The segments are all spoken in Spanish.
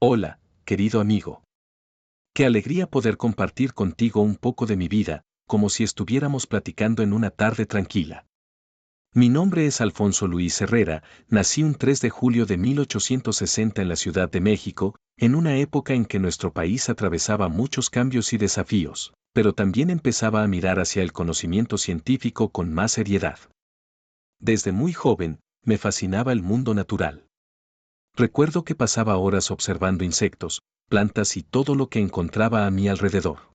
Hola, querido amigo. Qué alegría poder compartir contigo un poco de mi vida, como si estuviéramos platicando en una tarde tranquila. Mi nombre es Alfonso Luis Herrera, nací un 3 de julio de 1860 en la Ciudad de México, en una época en que nuestro país atravesaba muchos cambios y desafíos, pero también empezaba a mirar hacia el conocimiento científico con más seriedad. Desde muy joven, me fascinaba el mundo natural. Recuerdo que pasaba horas observando insectos, plantas y todo lo que encontraba a mi alrededor.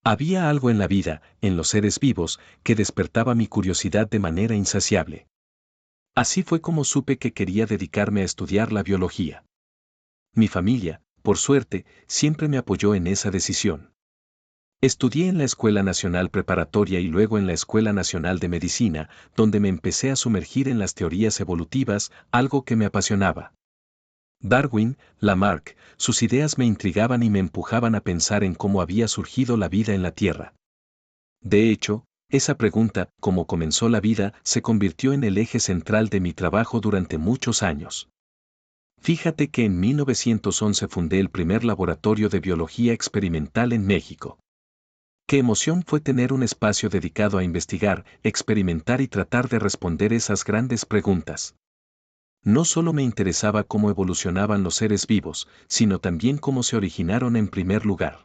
Había algo en la vida, en los seres vivos, que despertaba mi curiosidad de manera insaciable. Así fue como supe que quería dedicarme a estudiar la biología. Mi familia, por suerte, siempre me apoyó en esa decisión. Estudié en la Escuela Nacional Preparatoria y luego en la Escuela Nacional de Medicina, donde me empecé a sumergir en las teorías evolutivas, algo que me apasionaba. Darwin, Lamarck, sus ideas me intrigaban y me empujaban a pensar en cómo había surgido la vida en la Tierra. De hecho, esa pregunta, ¿cómo comenzó la vida?, se convirtió en el eje central de mi trabajo durante muchos años. Fíjate que en 1911 fundé el primer laboratorio de biología experimental en México. Qué emoción fue tener un espacio dedicado a investigar, experimentar y tratar de responder esas grandes preguntas. No solo me interesaba cómo evolucionaban los seres vivos, sino también cómo se originaron en primer lugar.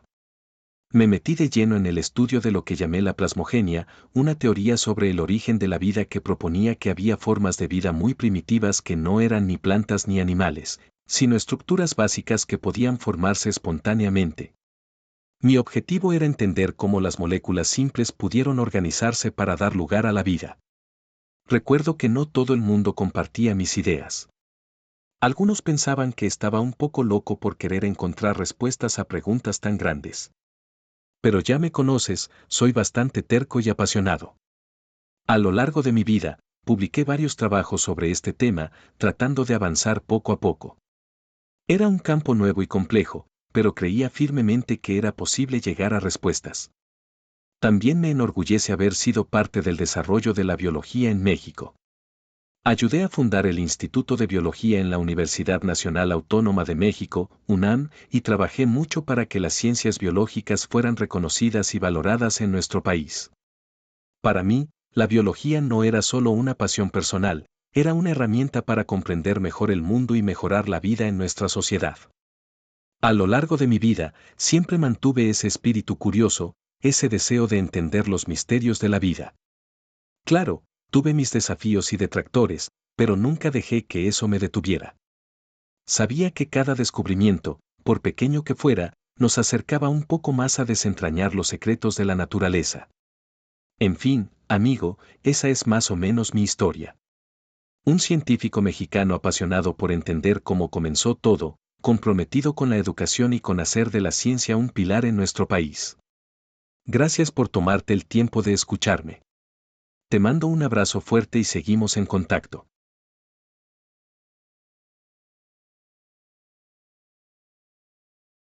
Me metí de lleno en el estudio de lo que llamé la plasmogenia, una teoría sobre el origen de la vida que proponía que había formas de vida muy primitivas que no eran ni plantas ni animales, sino estructuras básicas que podían formarse espontáneamente. Mi objetivo era entender cómo las moléculas simples pudieron organizarse para dar lugar a la vida. Recuerdo que no todo el mundo compartía mis ideas. Algunos pensaban que estaba un poco loco por querer encontrar respuestas a preguntas tan grandes. Pero ya me conoces, soy bastante terco y apasionado. A lo largo de mi vida, publiqué varios trabajos sobre este tema, tratando de avanzar poco a poco. Era un campo nuevo y complejo, pero creía firmemente que era posible llegar a respuestas. También me enorgullece haber sido parte del desarrollo de la biología en México. Ayudé a fundar el Instituto de Biología en la Universidad Nacional Autónoma de México, UNAM, y trabajé mucho para que las ciencias biológicas fueran reconocidas y valoradas en nuestro país. Para mí, la biología no era solo una pasión personal, era una herramienta para comprender mejor el mundo y mejorar la vida en nuestra sociedad. A lo largo de mi vida, siempre mantuve ese espíritu curioso, ese deseo de entender los misterios de la vida. Claro, tuve mis desafíos y detractores, pero nunca dejé que eso me detuviera. Sabía que cada descubrimiento, por pequeño que fuera, nos acercaba un poco más a desentrañar los secretos de la naturaleza. En fin, amigo, esa es más o menos mi historia. Un científico mexicano apasionado por entender cómo comenzó todo, comprometido con la educación y con hacer de la ciencia un pilar en nuestro país. Gracias por tomarte el tiempo de escucharme. Te mando un abrazo fuerte y seguimos en contacto.